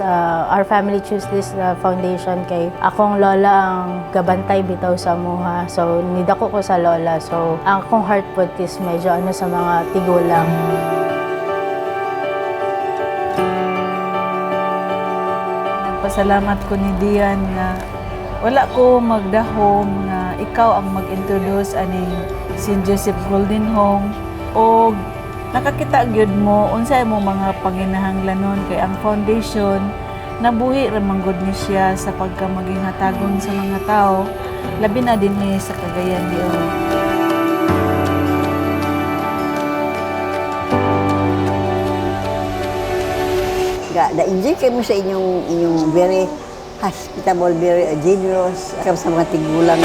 our family choose this foundation kay akong lola ang gabantay bitaw sa amuha. So nidako ko sa lola. So ang akong heart po is medyo sa mga tigulang. Nagpasalamat ko ni Dian na wala ko magdahom na ikaw ang mag-introduce aning St. Joseph Golden Home o nakakita gyud mo unsay mo mga panginahanglanon kay ang foundation nabuhi ra man gud ni siya sa pagka maging hatagon sa mga tao labi na dinhi sa Cagayan de Oro. Na-enjoy kayo sa inyong very hospitable, very generous sa mga tigulang.